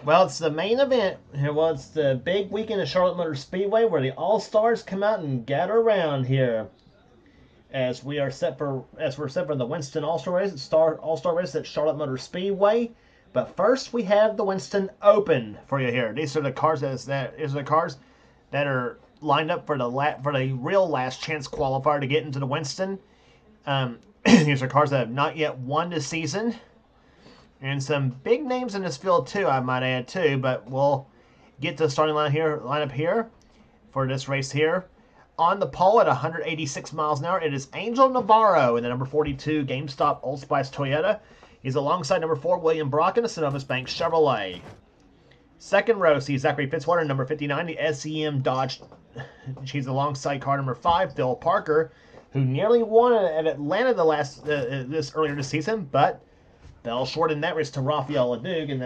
Well, it's the main event. Well, it's the big weekend at Charlotte Motor Speedway where the All-Stars come out and gather around here. As we're set for the Winston All-Star race at Charlotte Motor Speedway. But first, we have the Winston Open for you here. These are the cars that are lined up for the real last chance qualifier to get into the Winston. These are cars that have not yet won this season. And some big names in this field too, I might add too, but we'll get to the starting lineup here for this race here. On the pole at 186 miles an hour, it is Angel Navarro in the number 42 GameStop Old Spice Toyota. He's alongside number 4 William Brock in the Synovus Bank Chevrolet. Second row sees Zachary Fitzwater, number 59, the SEM Dodge. He's alongside car number 5, Phil Parker, who nearly won at Atlanta earlier this season, but fell short in that race to Rafael Leduc, and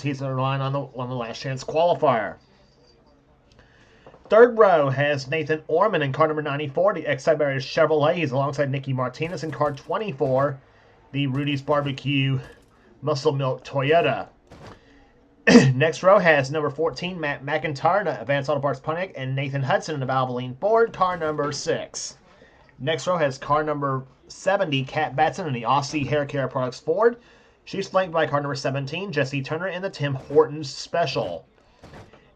he's relying on the last chance qualifier. Third row has Nathan Orman in car number 94, the Excite Chevrolet. He's alongside Nicky Martinez in car 24, the Rudy's Barbecue Muscle Milk Toyota. Next row has number 14, Matt McIntyre, the Advanced Auto Parts Pontiac, and Nathan Hudson in the Valvoline Ford, car number 6. Next row has car number 70, Kat Batson in the Aussie Hair Care Products Ford. She's flanked by car number 17, Jesse Turner in the Tim Hortons Special.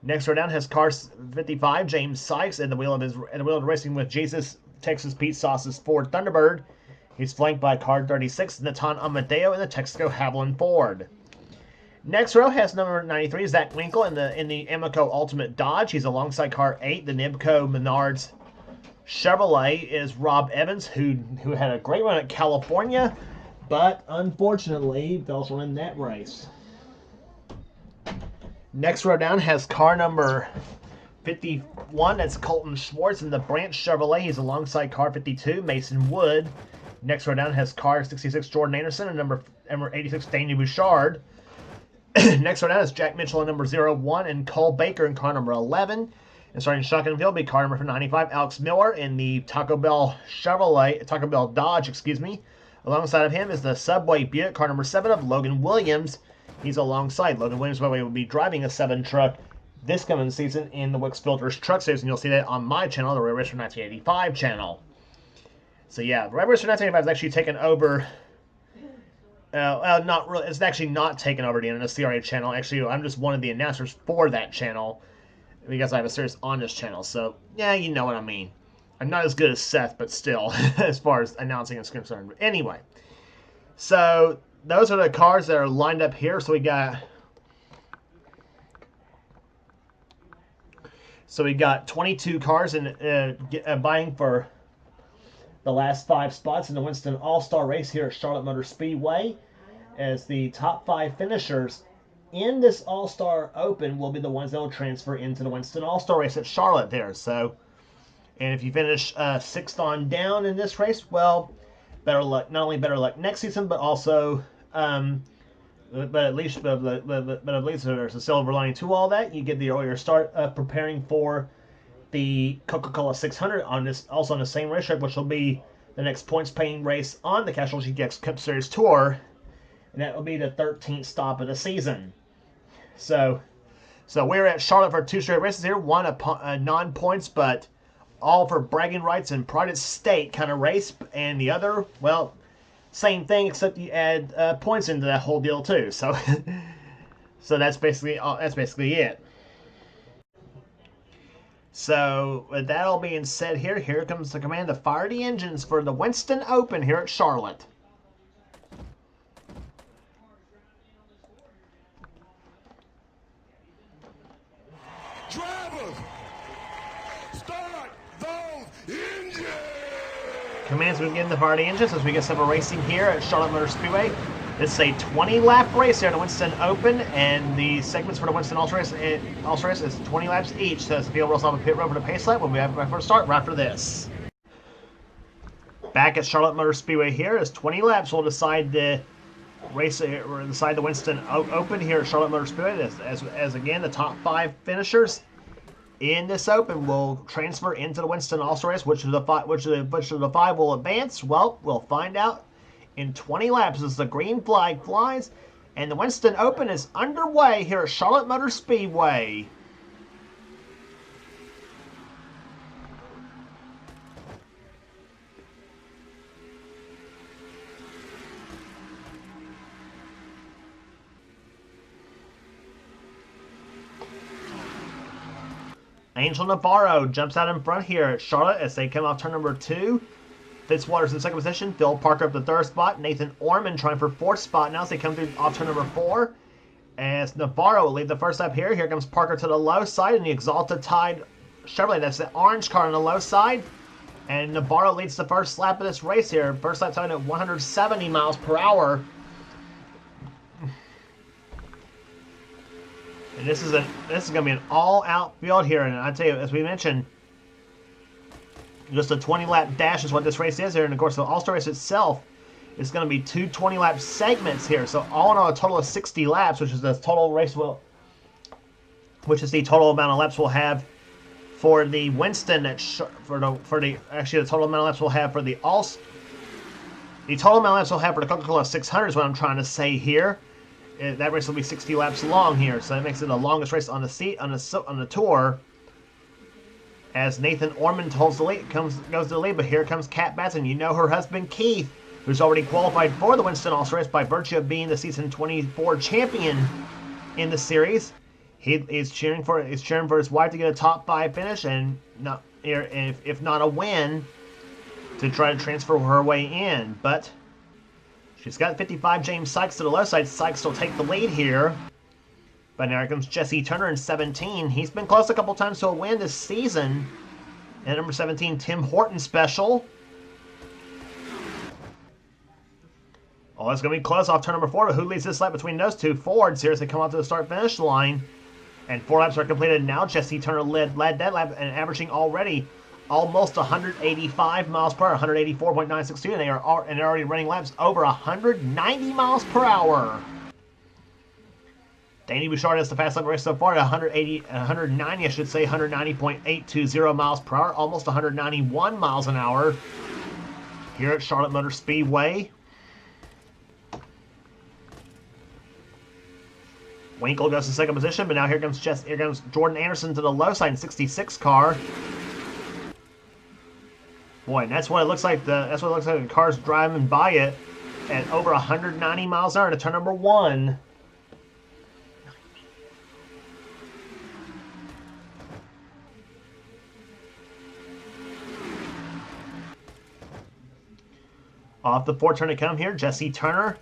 Next row down has car 55, James Sykes in the wheel of racing with Jesus Texas Pete Sauce's Ford Thunderbird. He's flanked by car 36, Natan Amadeo in the Texaco Haviland Ford. Next row has number 93, Zach Winkle in the Amoco Ultimate Dodge. He's alongside car 8, the Nibco Menards Chevrolet. Is Rob Evans, who had a great run at California, but unfortunately fell short in that race. Next row down has car number 51. That's Colton Schwartz in the Branch Chevrolet. He's alongside car 52, Mason Wood. Next row down has car 66, Jordan Anderson, and number 86, Daniel Bouchard. Next row down is Jack Mitchell in number 01 and Cole Baker in car number 11. And starting shotgun field will be car number 95, Alex Miller in the Taco Bell Dodge, Alongside of him is the Subway Buick, car number 7 of Logan Williams. He's alongside. Logan Williams, by the way, will be driving a 7 truck this coming season in the Wix Filters Truck Series, and you'll see that on my channel, the Red Racer 1985 channel. So yeah, the Red Racer 1985 is actually taken over. Not really. It's actually not taken over the NNSCRA channel. Actually, I'm just one of the announcers for that channel because I have a series on this channel. So yeah, you know what I mean. I'm not as good as Seth, but still, as far as announcing is concerned. But anyway, so those are the cars that are lined up here. So we got 22 cars vying for the last 5 spots in the Winston All-Star race here at Charlotte Motor Speedway, as the top 5 finishers in this All-Star Open will be the ones that will transfer into the Winston All-Star race at Charlotte there. So, and if you finish 6th on down in this race, well, better luck. Not only better luck next season, but also, but at least there's a silver lining to all that. You get the earlier start preparing for the Coca-Cola 600 on the same racetrack, which will be the next points-paying race on the Castrol GTX Cup Series Tour, and that will be the 13th stop of the season. So we're at Charlotte for 2 straight races here. One a non-points, but all for bragging rights and pride at stake kind of race, and the other, well, same thing except you add points into that whole deal too. So so that's basically it. So with that all being said, here comes the command to fire the engines for the Winston Open here at Charlotte. Drivers, start those engines! Commands to begin the fire the engines as we get some racing here at Charlotte Motor Speedway. This is a 20-lap race here at the Winston Open, and the segments for the Winston All-Star race is 20 laps each. So the field will also have a pit road for the pace lap when we have our first start right after this. Back at Charlotte Motor Speedway here is 20 laps. We'll decide the race or decide the Winston Open here at Charlotte Motor Speedway as again the top 5 finishers in this open will transfer into the Winston All-Star race. Which of the five will advance? Well, we'll find out in 20 laps as the green flag flies, and the Winston Open is underway here at Charlotte Motor Speedway. Angel Navarro jumps out in front here at Charlotte as they come off turn number 2. Fitzwater's in second position. Phil Parker up the third spot. Nathan Orman trying for fourth spot now as they come through off turn number 4. As Navarro will lead the first lap here. Here comes Parker to the low side in the Exalta Tide Chevrolet. That's the orange car on the low side. And Navarro leads the first lap of this race here. First lap time at 170 miles per hour. And this is going to be an all-out field here. And I tell you, as we mentioned, just a 20-lap dash is what this race is here. And of course, the All-Star race itself is going to be 2 20-lap segments here. So all in all, a total of 60 laps, which is the total amount of laps we'll have for the Winston. Actually, the total amount of laps we'll have for the total amount of laps we'll have for the Coca-Cola 600 is what I'm trying to say here. That race will be 60 laps long here, so that makes it the longest race on the tour. As Nathan Orman holds the lead, goes to the lead, but here comes Kat Batson. You know her husband Keith, who's already qualified for the Winston All-Star race by virtue of being the season 24 champion in the series. He is cheering for his wife to get a top 5 finish and if not a win, to try to transfer her way in, but. She's got 55 James Sykes to the left side. Sykes will take the lead here. But now here comes Jesse Turner in 17. He's been close a couple times to a win this season. And number 17, Tim Horton special. Oh, it's going to be close off turn number 4. But who leads this lap between those two? Fords here as they come out to the start-finish line. And 4 laps are completed now. Jesse Turner led that lap and averaging already almost 185 miles per hour, 184.962, and they're already running laps over 190 miles per hour. Danny Bouchard has the fast lap race so far at 190, I should say, 190.820 miles per hour, almost 191 miles an hour here at Charlotte Motor Speedway. Winkle goes to second position, but now here comes Jordan Anderson to the low side in 66 car. Boy, and that's what it looks like. The car's driving by it at over 190 miles an hour to turn number 1. Off the 4 turn to come here, Jesse Turner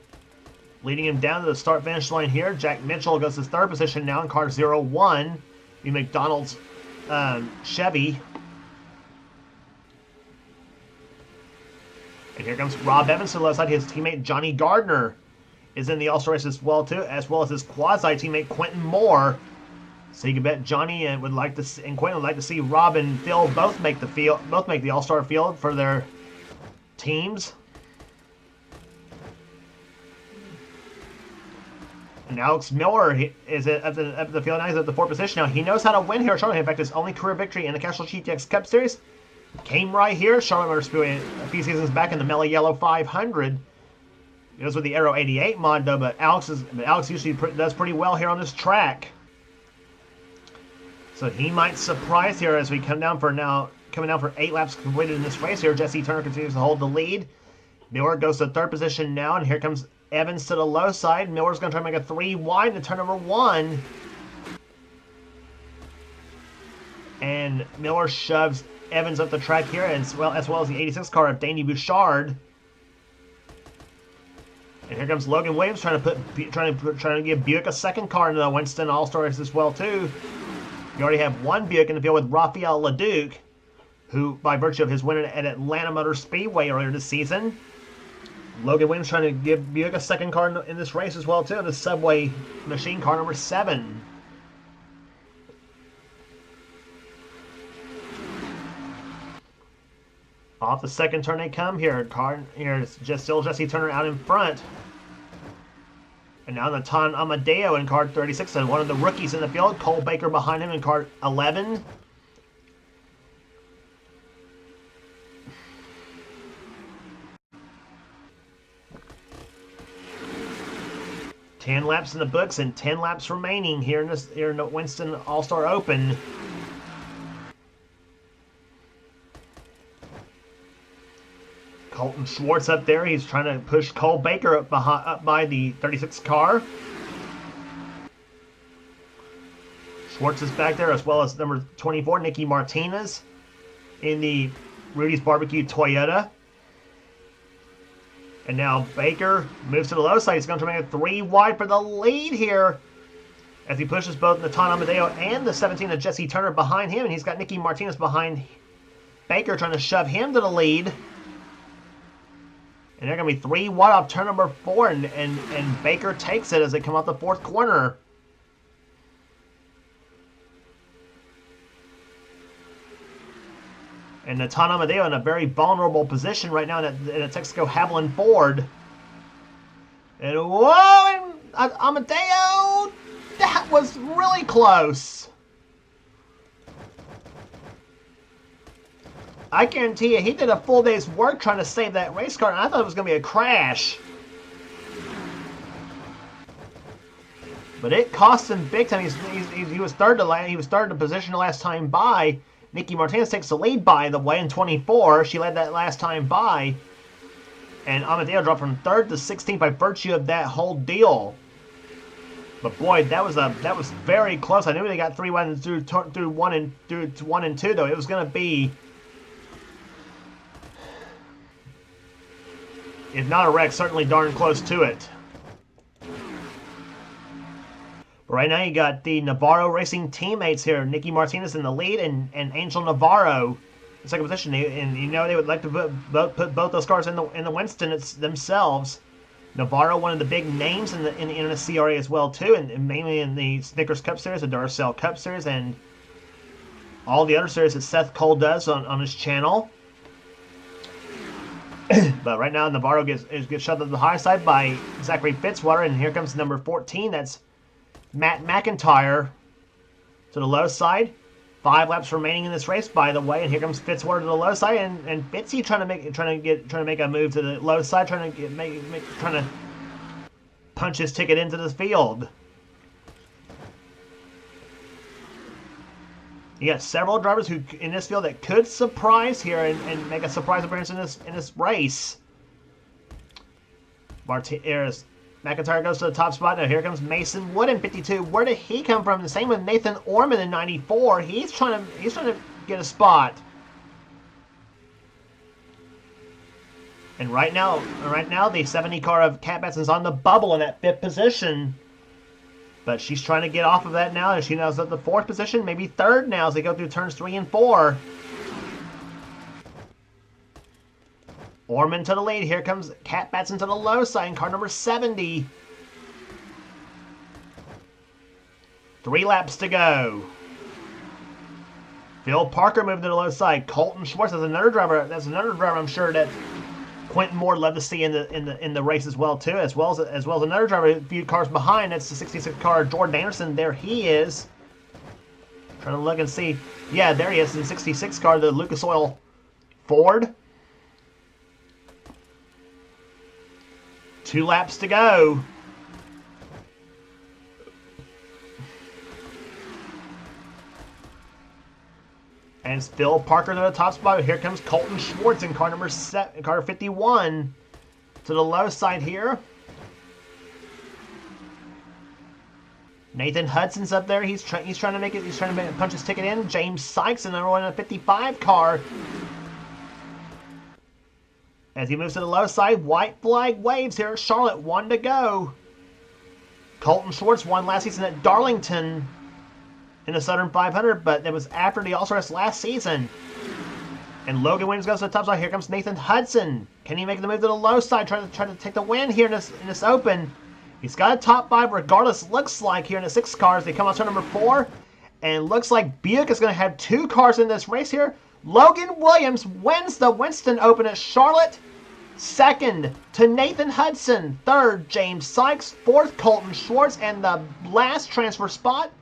leading him down to the start-finish line here. Jack Mitchell goes to third position now in car 01, the McDonald's Chevy. And here comes Rob Evans to the left side. His teammate Johnny Gardner is in the All-Star race as well as his quasi-teammate Quentin Moore. So you can bet Johnny and Quentin would like to see Rob and Phil both make the All-Star field for their teams. And Alex Miller is at the field now. He's at the 4th position now. He knows how to win here at Charlotte. In fact, his only career victory in the Castrol GTX Cup Series came right here, Charlotte Motor Speedway, a few seasons back in the Mellow Yellow 500. It was with the Aero 88 mod, though, but Alex usually does pretty well here on this track. So he might surprise here as we coming down for 8 laps completed in this race here. Jesse Turner continues to hold the lead. Miller goes to 3rd position now, and here comes Evans to the low side. Miller's going to try to make a 3 wide to turn number 1. And Miller shoves Evans up the track here, as well as the 86 car of Danny Bouchard. And here comes Logan Williams trying to give Buick a second car into the Winston All-Star race as well too. You already have one Buick in the field with Raphael LeDuc, who, by virtue of his win at Atlanta Motor Speedway earlier this season, Logan Williams trying to give Buick a second car in this race as well too, the Subway machine car number 7. Off the second turn they come here. Here's still Jesse Turner out in front. And now Natan Amadeo in car 36, and one of the rookies in the field, Cole Baker behind him in car 11. 10 laps in the books and 10 laps remaining here in the Winston All-Star Open. Colton Schwartz up there. He's trying to push Cole Baker up by the 36 car. Schwartz is back there, as well as number 24, Nicky Martinez, in the Rudy's Barbecue Toyota. And now Baker moves to the low side. He's going to make it 3 wide for the lead here, as he pushes both Natan Amadeo and the 17 of Jesse Turner behind him. And he's got Nicky Martinez behind Baker, trying to shove him to the lead. And they're going to be 3 wide off turn number 4, and Baker takes it as they come off the 4th corner. And Natan Amadeo in a very vulnerable position right now in a Texaco Haviland Ford. And whoa, and Amadeo, that was really close. I guarantee you, he did a full day's work trying to save that race car, and I thought it was going to be a crash. But it cost him big time. He was third to position the last time by. Nicky Martinez takes the lead, by the way, in 24. She led that last time by. And Amadeo dropped from 3rd to 16th by virtue of that whole deal. But boy, that was very close. I knew they got 3 wide through 1 and 2, though. It was going to be, if not a wreck, certainly darn close to it. But right now you got the Navarro Racing teammates here. Nicky Martinez in the lead and Angel Navarro in second position. And you know they would like to put both those cars in the Winston themselves. Navarro, one of the big names in the NNSCRA as well too, and mainly in the Snickers Cup Series, the Duracell Cup Series, and all the other series that Seth Cole does on his channel. But right now Navarro gets shoved to the high side by Zachary Fitzwater, and here comes number 14. That's Matt McIntyre to the low side. 5 laps remaining in this race, by the way, and here comes Fitzwater to the low side, and Fitzy trying to make a move to the low side, trying to punch his ticket into the field. You got several drivers who in this field that could surprise here and make a surprise appearance in this race. McIntyre goes to the top spot. Now here comes Mason Wood in 52. Where did he come from? The same with Nathan Orman in 94. He's trying to get a spot. And right now the 70 car of Kat Betson's on the bubble in that 5th position. But she's trying to get off of that now. She now is at the 4th position, maybe 3rd now as they go through turns 3 and 4. Orman to the lead. Here comes Kat Batson to the low side in car number 70. 3 laps to go. Phil Parker moved to the low side. Colton Schwartz, that's another driver I'm sure that Quentin Moore loved to see in the race as well too, as well as another driver a few cars behind. That's the 66 car Jordan Anderson. There he is. Trying to look and see. Yeah, there he is in the 66 car, the Lucas Oil Ford. 2 laps to go. And it's Phil Parker to the top spot. Here comes Colton Schwartz in car number 51 to the low side here. Nathan Hudson's up there. He's trying to punch his ticket in. James Sykes in number 1 in a 55 car. As he moves to the low side, white flag waves here at Charlotte. 1 to go. Colton Schwartz won last season at Darlington in the Southern 500, but it was after the All-Stars last season. And Logan Williams goes to the top side. Here comes Nathan Hudson. Can he make the move to the low side, try to take the win here in this Open? He's got a top 5 regardless, looks like, here in the 6 cars. They come on turn number 4, and looks like Buick is going to have 2 cars in this race here. Logan Williams wins the Winston Open at Charlotte. 2nd to Nathan Hudson. 3rd, James Sykes. 4th, Colton Schwartz. And the last transfer spot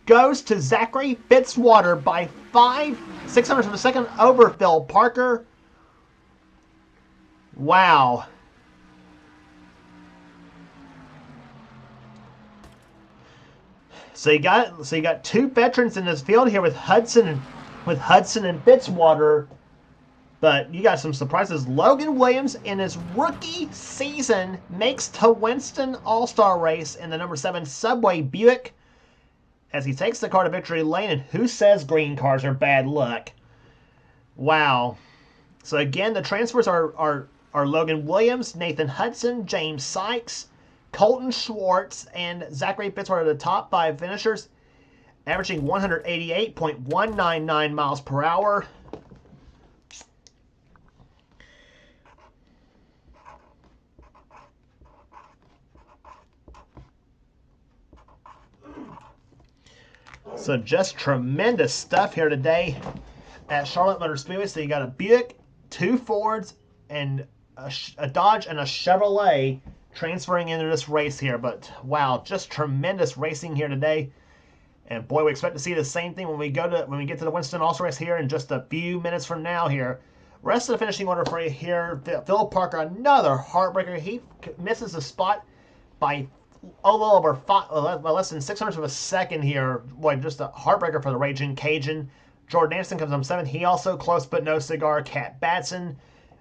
goes to Zachary Fitzwater by 5/600 of a second over Phil Parker. Wow. So you got two veterans in this field here with Hudson and Fitzwater, but you got some surprises. Logan Williams in his rookie season makes to Winston All-Star race in the number 7 Subway Buick as he takes the car to victory lane. And who says green cars are bad luck? Wow. So again, the transfers are Logan Williams, Nathan Hudson, James Sykes, Colton Schwartz, and Zachary Fitzwater are the top 5 finishers, averaging 188.199 miles per hour. So just tremendous stuff here today at Charlotte Motor Speedway. So you got a Buick, 2 Fords, and a Dodge and a Chevrolet transferring into this race here. But wow, just tremendous racing here today. And boy, we expect to see the same thing when we get to the Winston All-Star race here in just a few minutes from now here. Rest of the finishing order for you here. Phil Parker, another heartbreaker. He misses the spot by a little over less than 600ths of a second here. Boy, just a heartbreaker for the Raging Cajun. Jordan Anderson comes on 7th. He also close but no cigar. Cat Batson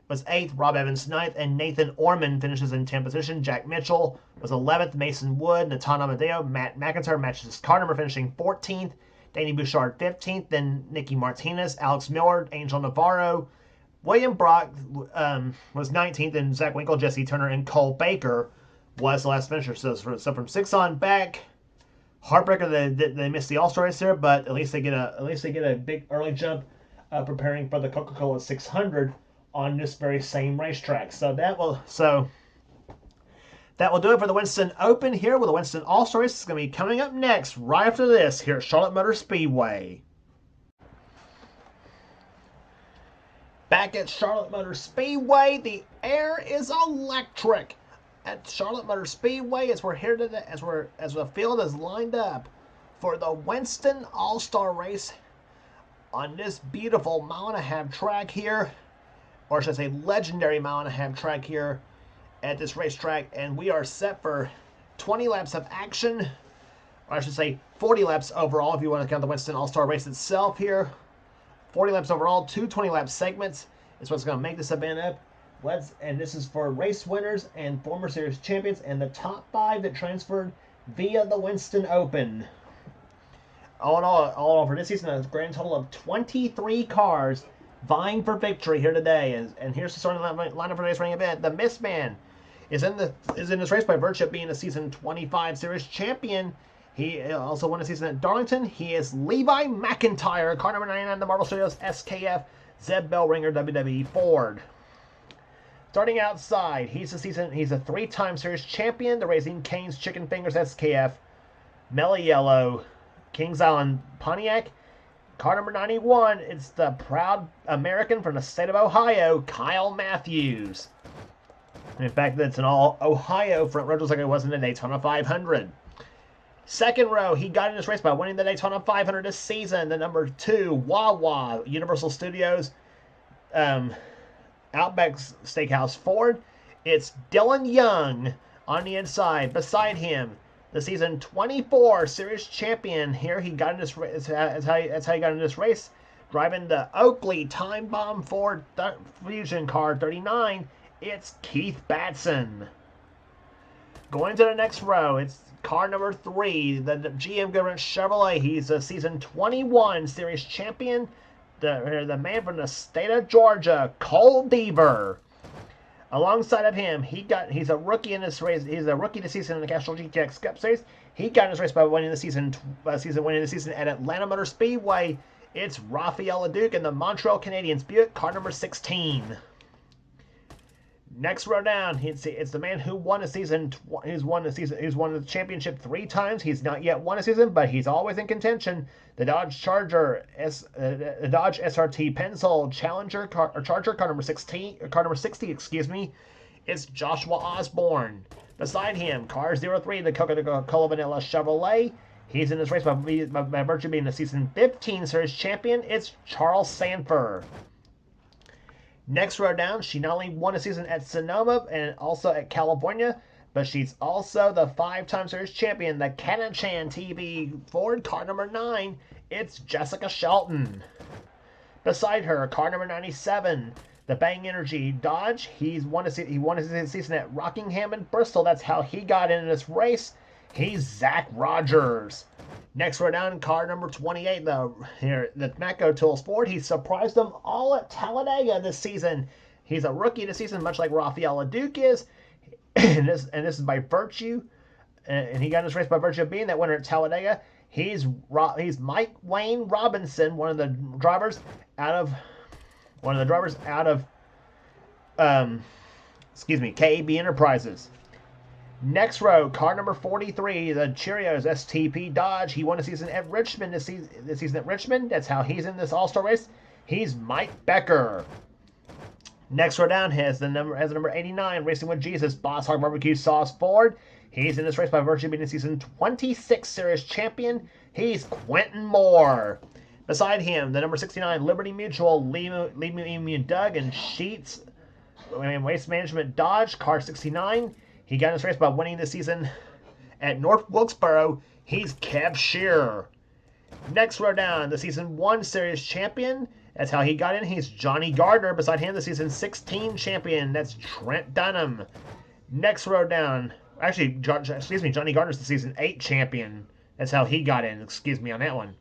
was 8th. Rob Evans 9th. And Nathan Orman finishes in 10th position. Jack Mitchell was 11th. Mason Wood, Natan Amadeo, Matt McIntyre matches his car number, finishing 14th. Danny Bouchard 15th. Then Nicky Martinez, Alex Miller, Angel Navarro. William Brock was 19th. And Zach Winkle, Jesse Turner, and Cole Baker was the last finisher. So from 6 on back, heartbreaker that they missed the All-Star race here, but at least they get a big early jump preparing for the Coca-Cola 600 on this very same racetrack. So that will do it for the Winston Open here with the Winston All-Star race. It's going to be coming up next right after this here at Charlotte Motor Speedway. Back at Charlotte Motor Speedway, the air is electric. At Charlotte Motor Speedway, as we're here today, as the field is lined up for the Winston All-Star race on this beautiful 1.5-mile track here, or should I say legendary 1.5-mile track here at this racetrack, and we are set for 20 laps of action, or I should say 40 laps overall if you want to count the Winston All-Star race itself here. 40 laps overall, 2 20-lap segments is what's going to make this event up. And this is for race winners and former series champions and the top 5 that transferred via the Winston Open. All in all for this season, a grand total of 23 cars vying for victory here today. And here's the starting lineup for today's running event. The Mistman is in this race by virtue of being a season 25 series champion. He also won a season at Darlington. He is Levi McIntyre, car number 99, the Marvel Studios SKF Zeb Bellringer WWE Ford. Starting outside, he's a 3-time series champion, the Raising Cane's Chicken Fingers SKF Mellow Yellow Kings Island Pontiac. Car number 91, it's the proud American from the state of Ohio, Kyle Matthews. In fact, that's an all Ohio front row just like it was in the Daytona 500. Second row, he got in this race by winning the Daytona 500 this season. The number 2, Wawa Universal Studios Outback Steakhouse Ford. It's Dylan Young on the inside. Beside him, the season 24 series champion. Here he got in this race. That's how he got in this race, driving the Oakley Time Bomb Ford Fusion car 39. It's Keith Batson. Going to the next row, it's car number 3, the GM Government Chevrolet. He's a season 21 series champion. The man from the state of Georgia, Cole Deaver. Alongside of him, he's a rookie in this race. He's a rookie this season in the Castrol GTX Cup Series. He got in this race by winning the season at Atlanta Motor Speedway. It's Rafael LeDuc in the Montreal Canadiens Buick, car number 16. Next row down, it's the man who won who's won the championship 3 times. He's not yet won a season, but he's always in contention. The Dodge Charger, the Dodge SRT Pencil Charger car number 60, excuse me. It's Joshua Osborne. Beside him, car 03, the Coca-Cola Vanilla Chevrolet. He's in this race by virtue of being the season 15 series champion. It's Charles Sanford. Next row down, she not only won a season at Sonoma and also at California, but she's also the 5-time series champion, the Castrol TB Ford car number 9. It's Jessica Shelton. Beside her, car number 97, the Bang Energy Dodge. He won his season at Rockingham and Bristol. That's how he got into this race. He's Zach Rogers. Next, we're down car number 28, the Matco Tools Ford. He surprised them all at Talladega this season. He's a rookie this season, much like Rafael Leduc is. and this is by virtue, and he got in this race by virtue of being that winner at Talladega. He's Mike Wayne Robinson, one of the drivers out of KAB Enterprises. Next row, car number 43, the Cheerios STP Dodge. He won a season at Richmond this season at Richmond. That's how he's in this All-Star race. He's Mike Becker. Next row down has the number 89, Racing with Jesus, Boss Hog Barbecue Sauce Ford. He's in this race by virtue of being the season 26 series champion. He's Quentin Moore. Beside him, the number 69, Liberty Mutual, Lee Doug and Sheets Waste Management Dodge, car 69. He got in this race by winning this season at North Wilkesboro. He's Kev Shearer. Next row down, the season 1 series champion. That's how he got in. He's Johnny Gardner. Beside him, the season 16 champion. That's Trent Dunham. Next row down. Actually, Johnny Gardner's the season 8 champion. That's how he got in. Excuse me on that one.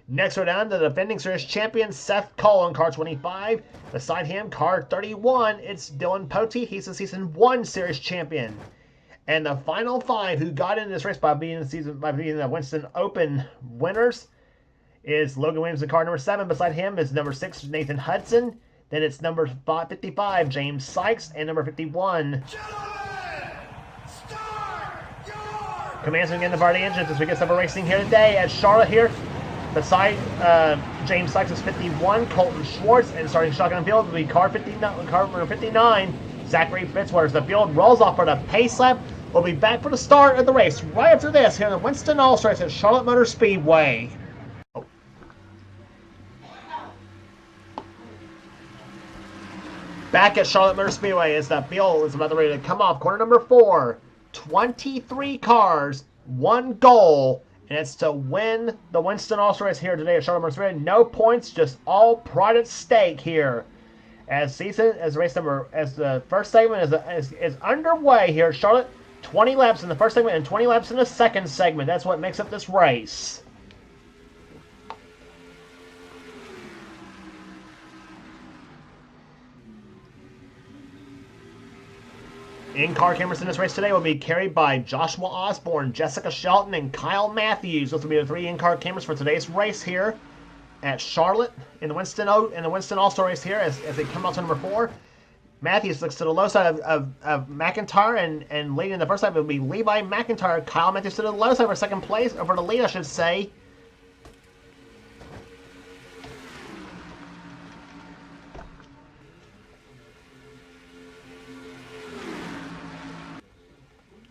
Next row down, the defending series champion, Seth Cole on car 25. Beside him, car 31, it's Dylan Potey. He's the season 1 series champion. And the final 5 who got into this race by being the Winston Open winners is Logan Williams in car number 7. Beside him is number 6, Nathan Hudson. Then it's number 55, James Sykes, and number 51. Commencing again the Vardy engines as we get some racing here today at Charlotte here. Beside James Sykes is 51, Colton Schwartz, and starting shotgun field will be car number 59, Zachary Fitzwater. The field rolls off for the pace lap. We'll be back for the start of the race right after this here in the Winston All-Star Race at Charlotte Motor Speedway. Back at Charlotte Motor Speedway as the field is about to ready to come off. Corner number 4, 23 cars, 1 goal, and it's to win the Winston All-Star Race here today at Charlotte Motor Speedway. No points, just all pride at stake here. As the first segment is underway here at Charlotte. 20 laps in the first segment and 20 laps in the second segment. That's what makes up this race. In-car cameras in this race today will be carried by Joshua Osborne, Jessica Shelton, and Kyle Matthews. Those will be the 3 in-car cameras for today's race here at Charlotte in the Winston All-Star Race here as they come out to number 4. Matthews looks to the low side of McIntyre, and leading the first lap will be Levi McIntyre. Kyle Matthews to the low side for second place, or for the lead, I should say.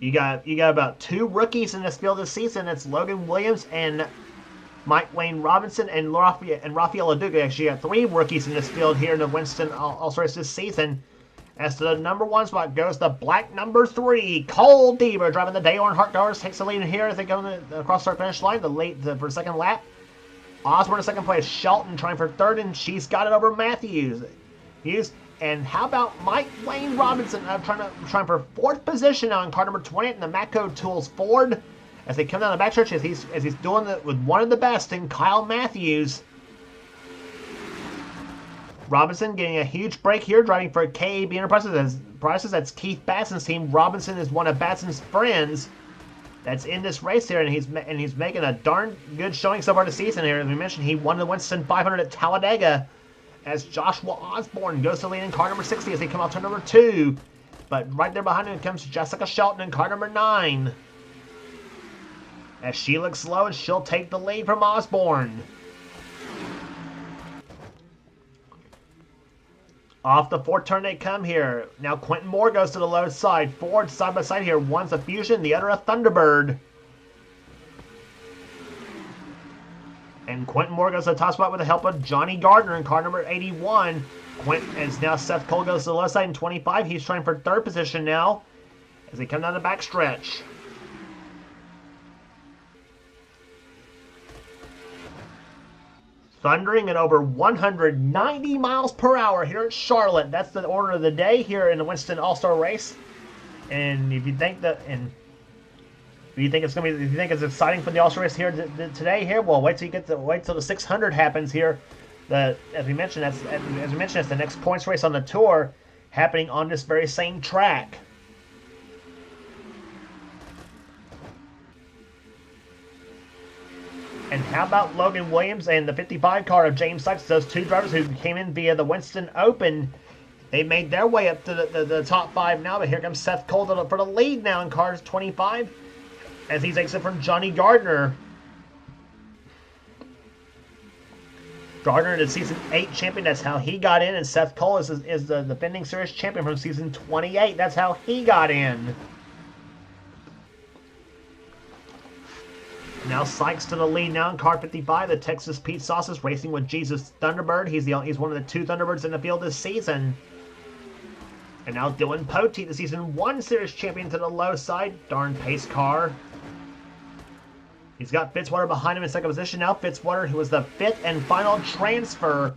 You got about 2 rookies in this field this season. It's Logan Williams and Mike Wayne Robinson and Rafael Leduc. Actually, got 3 rookies in this field here in the Winston All-Star Race this season. As to the number 1 spot goes the black number 3, Cole Deaver, driving the Day Earnhardt cars, takes the lead here as they go across the finish line. For the second lap. Osborne in second place. Shelton trying for third, and she's got it over Matthews. And how about Mike Wayne Robinson trying for 4th position on car number 28 in the Matco Tools Ford as they come down the backstretch as he's doing it with one of the best in Kyle Matthews. Robinson getting a huge break here, driving for KAB Enterprises. That's Keith Batson's team. Robinson is one of Batson's friends that's in this race here, and he's making a darn good showing so far this season here. As we mentioned, he won the Winston 500 at Talladega. As Joshua Osborne goes to lead in car number 60 as they come out to number 2. But right there behind him comes Jessica Shelton in car number 9. As she looks slow, and she'll take the lead from Osborne. Off the 4th turn they come here. Now Quentin Moore goes to the low side. Ford side by side here. One's a Fusion, the other a Thunderbird. And Quentin Moore goes to the top spot with the help of Johnny Gardner in car number 81. As now Seth Cole goes to the left side in 25. He's trying for 3rd position now. as he comes down the back stretch. Thundering at over 190 miles per hour here at Charlotte. That's the order of the day here in the Winston All-Star race. And if you think it's gonna be, if you think it's exciting for the All-Star race here today, well, wait till the 600 happens here. As we mentioned, that's the next points race on the tour, happening on this very same track. And how about Logan Williams and the 55 car of James Sykes? Those two drivers who came in via the Winston Open, they made their way up to the top 5 now. But here comes Seth Cole for the lead now in cars 25, as he's exited from Johnny Gardner. Gardner, the season 8 champion, that's how he got in. And Seth Cole is the defending series champion from season 28. That's how he got in. Now Sykes to the lead now in car 55. The Texas Pete Sauce is racing with Jesus Thunderbird. He's one of the 2 Thunderbirds in the field this season. And now Dylan Poteet, the season 1 series champion, to the low side. Darn pace car. He's got Fitzwater behind him in second position now. Fitzwater, who was the 5th and final transfer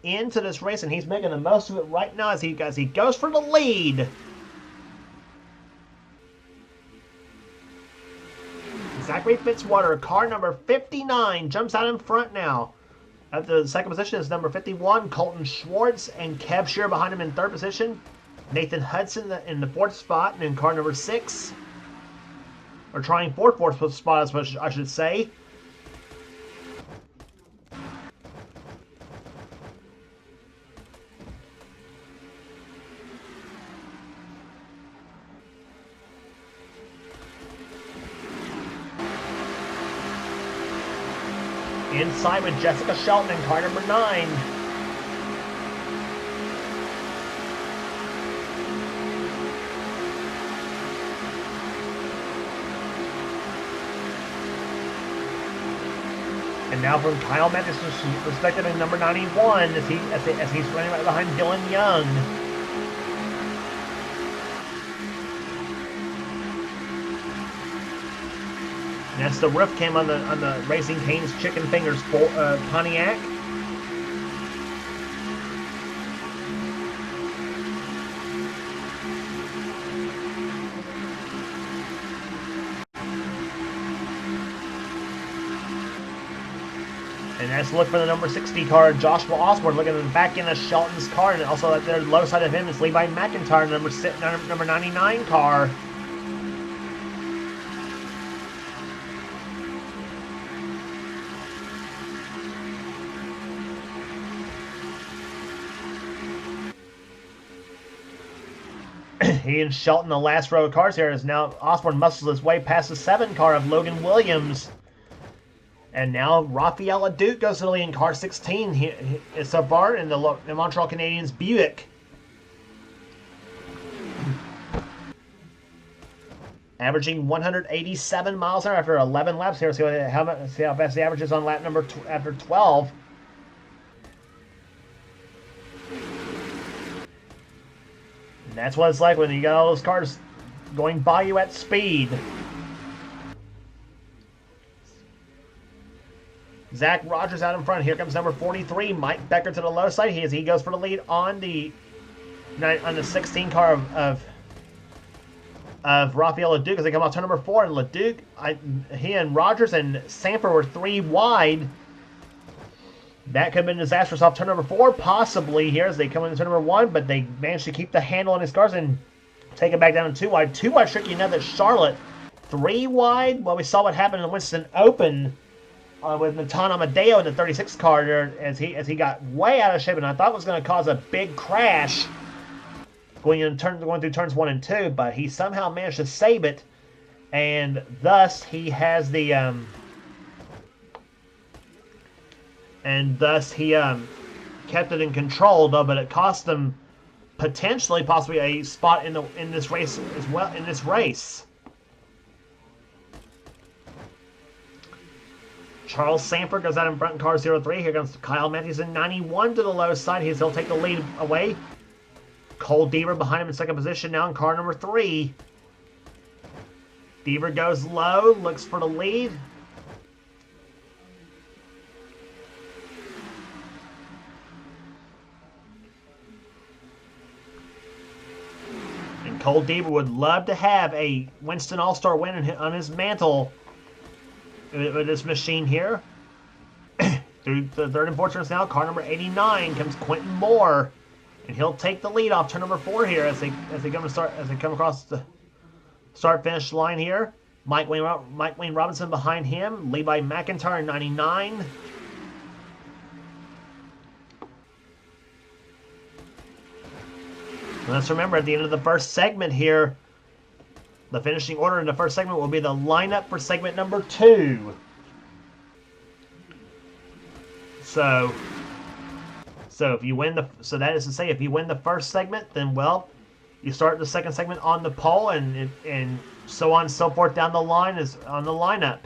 into this race, and he's making the most of it right now as he goes for the lead. Zachary Fitzwater, car number 59, jumps out in front now. At the second position is number 51, Colton Schwartz, and Kev Shearer behind him in third position. Nathan Hudson in the 4th spot, and in car number 6. Or trying for 4th spot, is what I should say. Inside with Jessica Shelton in car number 9. And now from Kyle Mattis, respected in number 91, as he's running right behind Dylan Young. And that's the roof cam on the Racing Cane's Chicken Fingers Pontiac. And that's a look for the number 60 car, Joshua Osborne, looking at the back end of Shelton's car, and also at the low side of him is Levi McIntyre, number 99 car. He and Shelton, the last row of cars here, is now Osborne muscles his way past the 7 car of Logan Williams. And now Raphael Leduc goes to the lead in car 16 he is so far in the Montreal Canadiens Buick. Averaging 187 miles an hour after 11 laps here. See how fast the average is on lap number after 12. And that's what it's like when you got all those cars going by you at speed. Zach Rogers out in front. Here comes number 43, Mike Becker to the low side. He goes for the lead on the 16 car of Raphael Leduc as they come off turn number 4. And Leduc, he and Rogers and Samper were 3 wide. That could have been disastrous off turn number 4, possibly here as they come into turn number 1, but they managed to keep the handle on his cars and take it back down to 2 wide. 2 wide tricky enough that Charlotte 3 wide. Well, we saw what happened in the Winston Open with Natan Amadeo in the 36 car there as he got way out of shape, and I thought was going to cause a big crash going through turns 1 and 2, but he somehow managed to save it, and thus he has the kept it in control, though, but it cost them possibly a spot in this race as well. In this race, Charles Samper goes out in front in car 03. Here comes Kyle Matthews in 91 to the low side. He'll take the lead away. Cole Deaver behind him in second position now in car number 3. Deaver goes low, looks for the lead. And Cole Deaver would love to have a Winston All-Star win on his mantle with this machine here. Through the third and fourth turns now, car number 89 comes Quentin Moore, and he'll take the lead off turn number 4 here as they come across the start-finish line here. Mike Wayne Robinson behind him, Levi McIntyre in 99. And let's remember, at the end of the first segment here, the finishing order in the first segment will be the lineup for segment number 2. So if you win that is to say, if you win the first segment, then well, you start the second segment on the pole, and so on and so forth down the line is on the lineup.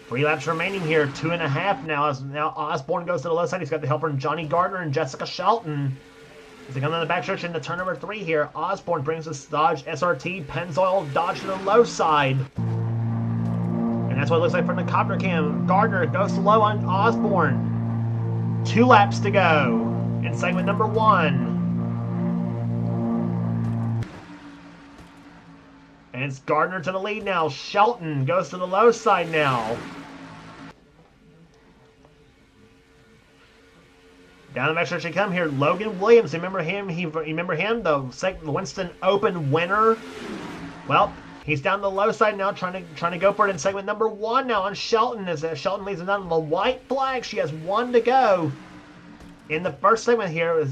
Three laps remaining here, 2.5 now. As now Osborne goes to the left side. He's got the helper in Johnny Gardner and Jessica Shelton. As they come down the backstretch into turn number 3 here, Osborne brings this Dodge SRT Pennzoil Dodge to the low side. And that's what it looks like from the copter cam. Gardner goes low on Osborne. 2 laps to go in segment number 1. And it's Gardner to the lead now. Shelton goes to the low side now. Down the backstretch they come here. Logan Williams, remember him? The Winston Open winner. Well, he's down the low side now, trying to go for it in segment number 1 now on Shelton. As Shelton leads him down to the white flag. She has 1 to go in the first segment here.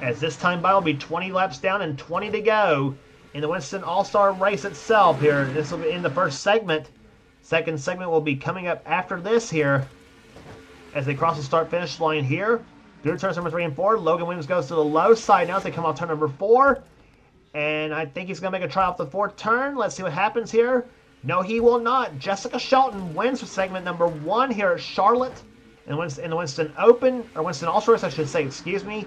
As this time by will be 20 laps down and 20 to go in the Winston All-Star race itself here. This will be in the first segment. Second segment will be coming up after this here, as they cross the start-finish line here. Through turns number 3 and 4, Logan Williams goes to the low side now as they come off turn number 4. And I think he's going to make a try off the 4th turn. Let's see what happens here. No, he will not. Jessica Shelton wins segment number 1 here at Charlotte in the Winston Open, or Winston All-Star race, I should say, excuse me.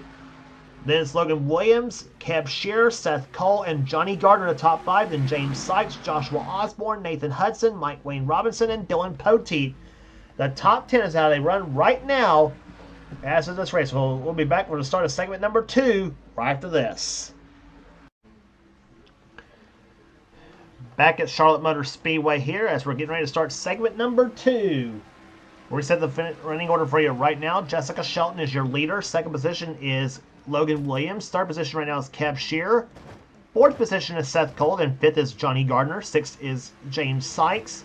Then it's Logan Williams, Kev Shearer, Seth Cole, and Johnny Gardner in the top 5. Then James Sykes, Joshua Osborne, Nathan Hudson, Mike Wayne Robinson, and Dylan Poteet. The top 10 is how they run right now as of this race. We'll be back for the start of segment number 2 right after this. Back at Charlotte Motor Speedway here as we're getting ready to start segment number 2. We'll reset the running order for you right now. Jessica Shelton is your leader. Second position is Logan Williams. Third position right now is Kev Shearer. Fourth position is Seth Cole. Then fifth is Johnny Gardner. Sixth is James Sykes.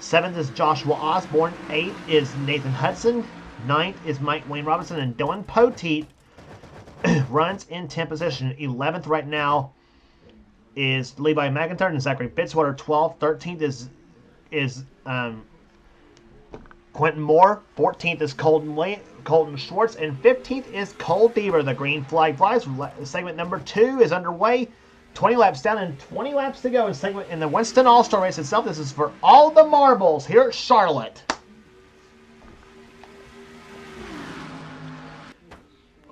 7th is Joshua Osborne. 8th is Nathan Hudson. 9th is Mike Wayne Robinson. And Dylan Poteet runs in 10th position. 11th right now is Levi McIntyre and Zachary Fitzwater. 12th. 13th is Quentin Moore. 14th is Colton Schwartz. And 15th is Cole Deaver. The green flag flies. Segment number 2 is underway. 20 laps down and 20 laps to go in the Winston All-Star race itself. This is for all the marbles here at Charlotte.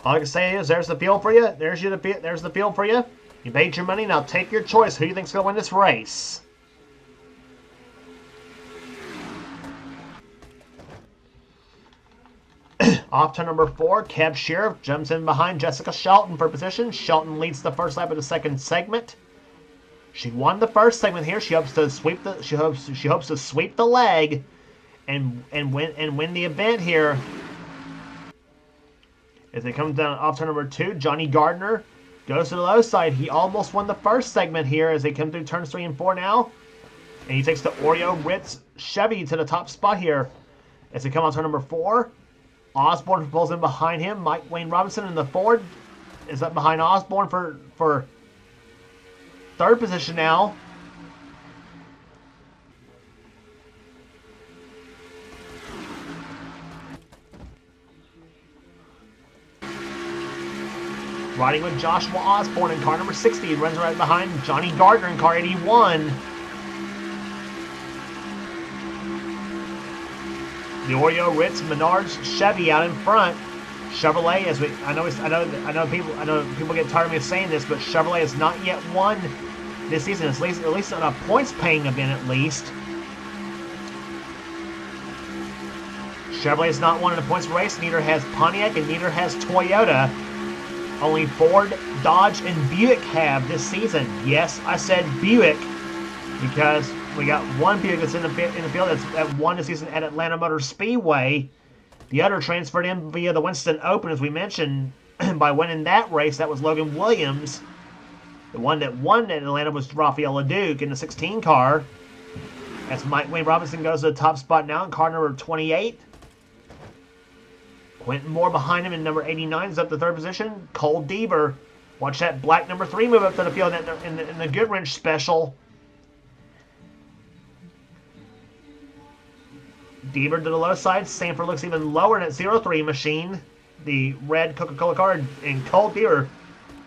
All I can say is there's the field for you. There's the field for you. You paid your money. Now take your choice. Who do you think's going to win this race? Off to number 4, Kev Shearer jumps in behind Jessica Shelton for position. Shelton leads the first lap of the second segment. She won the first segment here. She hopes to sweep the leg and win the event here. As they come down off turn number 2, Johnny Gardner goes to the low side. He almost won the first segment here as they come through turns 3 and 4 now. And he takes the Oreo Ritz Chevy to the top spot here. As they come on turn number 4, Osborne pulls in behind him. Mike Wayne Robinson in the Ford is up behind Osborne for third position now. Riding with Joshua Osborne in car number 60. He runs right behind Johnny Gardner in car 81. The Oreo Ritz Menards Chevy out in front. Chevrolet, as we, I know people get tired of me saying this, but Chevrolet has not yet won this season, at least on a points-paying event, at least. Chevrolet has not won in a points race, neither has Pontiac, and neither has Toyota. Only Ford, Dodge, and Buick have this season. Yes, I said Buick, because we got one Buick that's in the field that won this season at Atlanta Motor Speedway. The other transferred in via the Winston Open, as we mentioned, by winning that race. That was Logan Williams. The one that won at Atlanta was Rafael LeDuc in the 16 car. As Mike Wayne Robinson goes to the top spot now in car number 28. Quentin Moore behind him in number 89 is up to third position. Cole Deaver. Watch that black number 3 move up to the field in the Goodwrench special. Deaver to the low side. Sanford looks even lower in that 03 machine. The red Coca-Cola car. And Cole Deaver,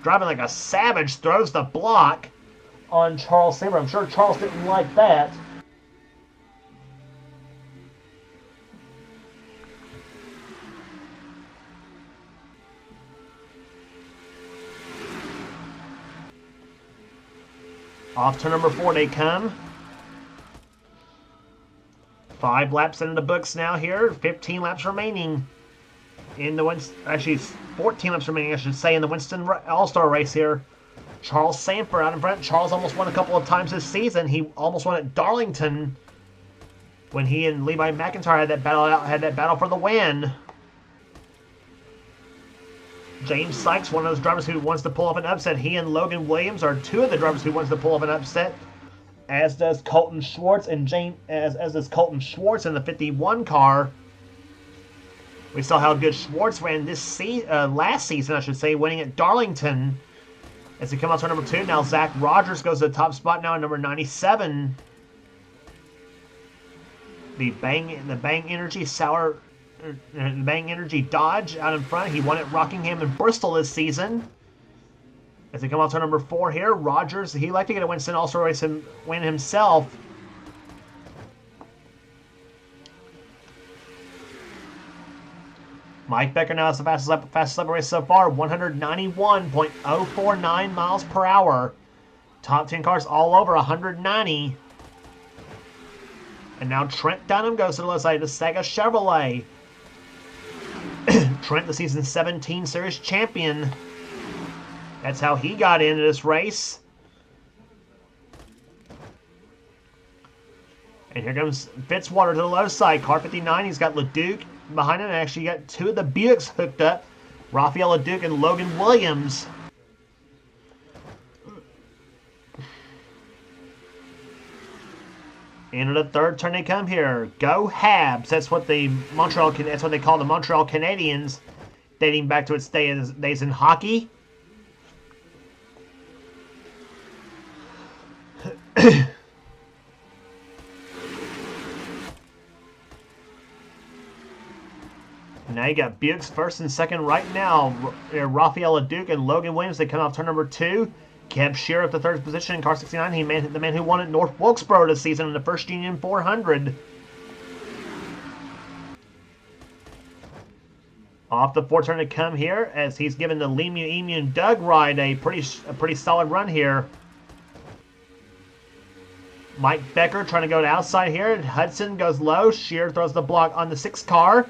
driving like a savage, throws the block on Charles Sanford. I'm sure Charles didn't like that. Off turn number 4 they come. 5 laps into the books now here. 15 laps remaining in the Winston. Actually, 14 laps remaining, I should say, in the Winston All-Star race here. Charles Sanford out in front. Charles almost won a couple of times this season. He almost won at Darlington when he and Levi McIntyre had that battle for the win. James Sykes, one of those drivers who wants to pull off an upset. He and Logan Williams are 2 of the drivers who wants to pull off an upset. As does Colton Schwartz and as does Colton Schwartz in the 51 car. We saw how good Schwartz ran this last season, I should say, winning at Darlington. As he comes out to number 2, now Zach Rogers goes to the top spot now at number 97. The Bang Energy Dodge out in front. He won at Rockingham and Bristol this season. As they come out to number 4 here, Rogers, he'd like to get a Winston All-Star race and win himself. Mike Becker now has the fastest lap race so far, 191.049 miles per hour. Top 10 cars all over 190. And now Trent Dunham goes to the left side to Sega Chevrolet. Trent, the season 17 series champion. That's how he got into this race. And here comes Fitzwater to the low side. Car 59, he's got LeDuc behind him. And actually got 2 of the Buicks hooked up. Rafael LeDuc and Logan Williams. Into the third turn they come here. Go Habs. That's what they call the Montreal Canadiens, dating back to its days in hockey. Now you got Buick's first and second right now. Rafael LeDuc and Logan Williams, they come off turn number 2. Keb Shearer at the third position in car 69. The man who won at North Wilkesboro this season in the First Union 400. Off the 4th turn to come here as he's given the Lemu and Doug ride a pretty solid run here. Mike Becker trying to go to outside here. Hudson goes low. Shearer throws the block on the 6th car.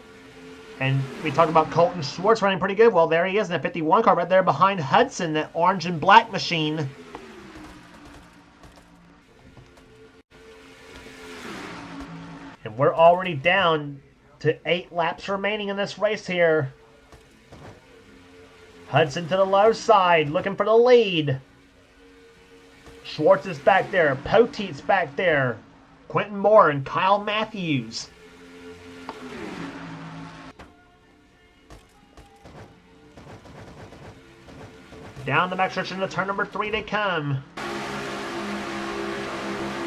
And we talked about Colton Schwartz running pretty good. Well, there he is in that 51 car right there behind Hudson, that orange and black machine. And we're already down to 8 laps remaining in this race here. Hudson to the low side, looking for the lead. Schwartz is back there. Poteet's back there. Quentin Moore and Kyle Matthews. Down the backstretch into turn number 3 they come.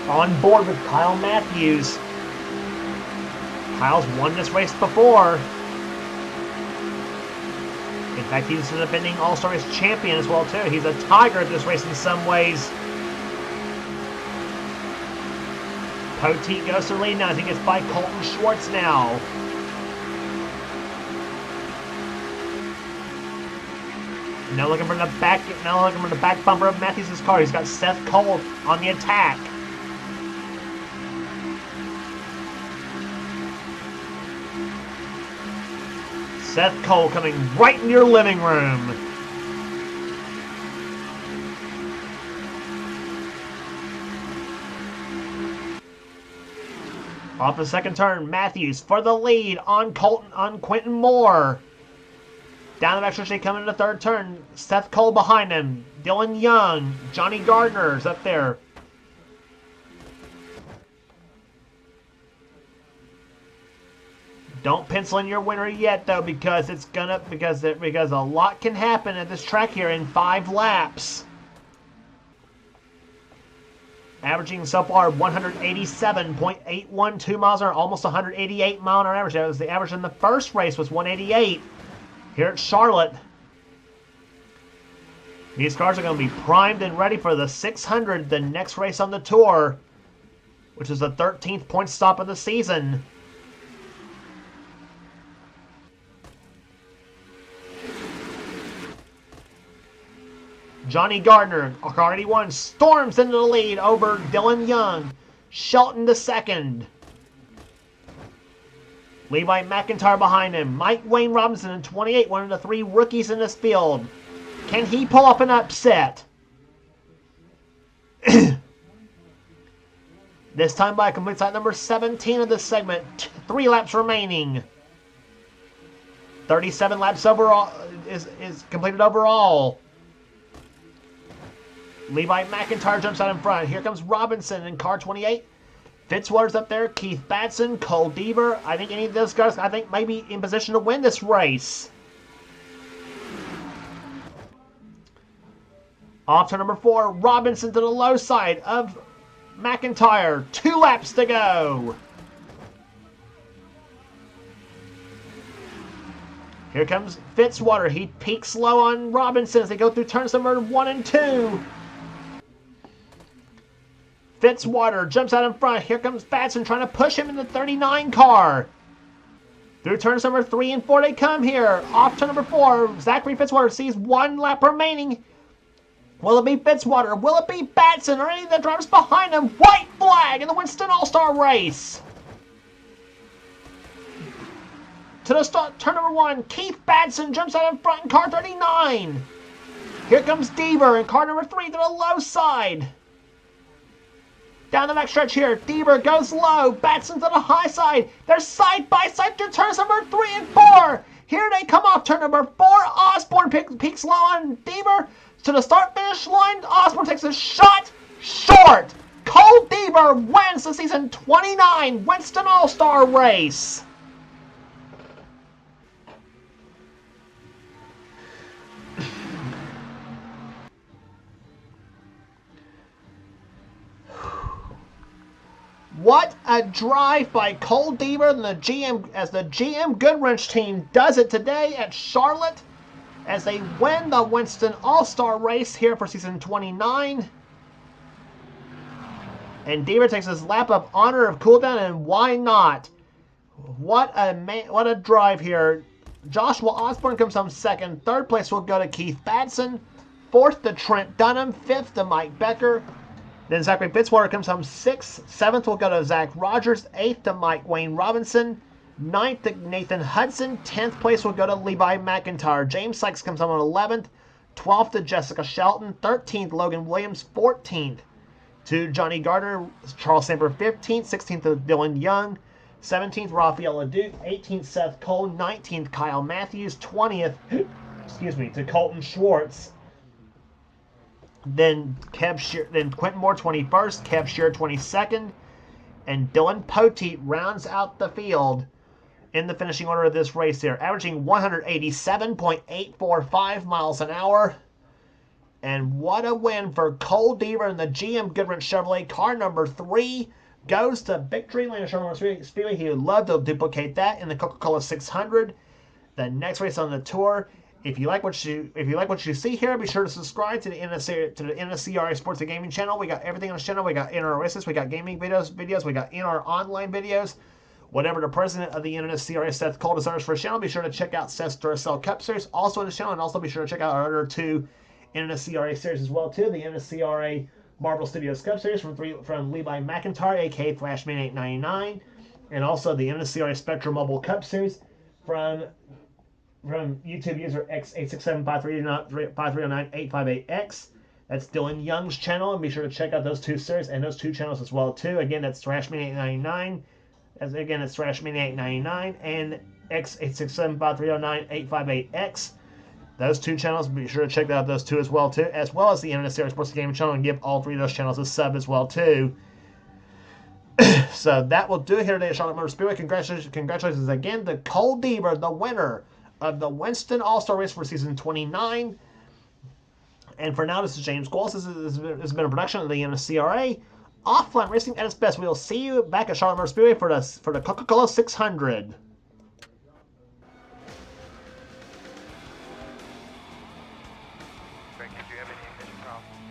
On board with Kyle Matthews. Kyle's won this race before. In fact, he's the defending All-Star Race champion as well, too. He's a tiger at this race in some ways. Poteet goes to the lead now. I think it's by Colton Schwartz now. Now looking for the back bumper of Matthews' car. He's got Seth Cole on the attack. Seth Cole coming right in your living room. Off the second turn, Matthews for the lead on Quentin Moore. Down the backstretch, they come into the third turn. Seth Cole behind him. Dylan Young. Johnny Gardner's up there. Don't pencil in your winner yet, though, because because a lot can happen at this track here in 5 laps. Averaging so far 187.812 miles an hour, almost 188 mile an hour average. That was the average in the first race, was 188. Here at Charlotte, these cars are going to be primed and ready for the 600, the next race on the tour, which is the 13th point stop of the season. Johnny Gardner, car 81, storms into the lead over Dylan Young. Shelton to second. Levi McIntyre behind him. Mike Wayne Robinson in 28, one of the 3 rookies in this field. Can he pull up an upset? This time by complete lap number 17 of this segment. 3 laps remaining. 37 laps overall is completed overall. Levi McIntyre jumps out in front. Here comes Robinson in car 28. Fitzwater's up there. Keith Batson, Cole Deaver. I think any of those guys, may be in position to win this race. Off to number 4. Robinson to the low side of McIntyre. 2 laps to go. Here comes Fitzwater. He peaks low on Robinson as they go through turns number 1 and 2. Fitzwater jumps out in front. Here comes Batson trying to push him in the 39 car. Through turns number 3 and 4 they come here. Off to number 4. Zachary Fitzwater sees 1 lap remaining. Will it be Fitzwater? Will it be Batson or any of the drivers behind him? White flag in the Winston All-Star race. To the start, turn number 1. Keith Batson jumps out in front in car 39. Here comes Deaver in car number 3 to the low side. Down the next stretch here, Deaver goes low, Batson to the high side. They're side by side through turns number 3 and 4. Here they come off turn number 4. Osborne peaks low on Deaver. To the start-finish line, Osborne takes a shot short. Cole Deaver wins the season 29 Winston All-Star race. What a drive by Cole Deaver and the GM Goodwrench team does it today at Charlotte as they win the Winston All-Star race here for season 29. And Deaver takes his lap of honor of cooldown, and why not? What a drive here. Joshua Osborne comes home second. Third place will go to Keith Batson. Fourth to Trent Dunham. Fifth to Mike Becker. Then Zachary Fitzwater comes home 6th. 7th will go to Zach Rogers. 8th to Mike Wayne Robinson. 9th to Nathan Hudson. 10th place will go to Levi McIntyre. James Sykes comes home on 11th. 12th to Jessica Shelton. 13th, Logan Williams. 14th to Johnny Gardner. Charles Samper 15th. 16th to Dylan Young. 17th, Rafael LeDuc. 18th, Seth Cole. 19th, Kyle Matthews. 20th, to Colton Schwartz. Then Quentin Moore 21st, Kev Shearer 22nd, and Dylan Poteet rounds out the field in the finishing order of this race here, averaging 187.845 miles an hour. And what a win for Cole Deaver and the GM Goodwrench Chevrolet. Car number 3 goes to Victory Lane Chevrolet Speedway. He would love to duplicate that in the Coca-Cola 600, the next race on the tour. If you like what you see here, be sure to subscribe to the NNSCRA Sports and Gaming channel. We got everything on the channel. We got in our races, we got gaming videos, we got in our online videos. Whatever the president of the NNSCRA, Seth Cole, desires for his channel, be sure to check out Seth's Duracell Cup Series also on his channel, and also be sure to check out our other 2 NNSCRA series as well too. The NNSCRA Marvel Studios Cup Series from Levi McIntyre, aka Flashman899, and also the NNSCRA Spectrum Mobile Cup Series from YouTube user X86753098588X. That's Dylan Young's channel, and be sure to check out those 2 series and those 2 channels as well too. Again, that's Thrashman899. Again, it's Thrashman899 and X86753098588X. Those 2 channels, be sure to check out those 2 as well too, as well as the NNSCRA Sports Gaming channel, and give all 3 of those channels a sub as well too. So that will do it here today at Charlotte Motor Speedway. Congratulations again to Cole Deaver, the winner of the Winston All-Star Race for Season 29. And for now, this is James Goals. This has been a production of the NNSCRA. Offline racing at its best. We will see you back at Charlotte Motor Speedway for the Coca-Cola 600. Frank, did you have any ignition problems?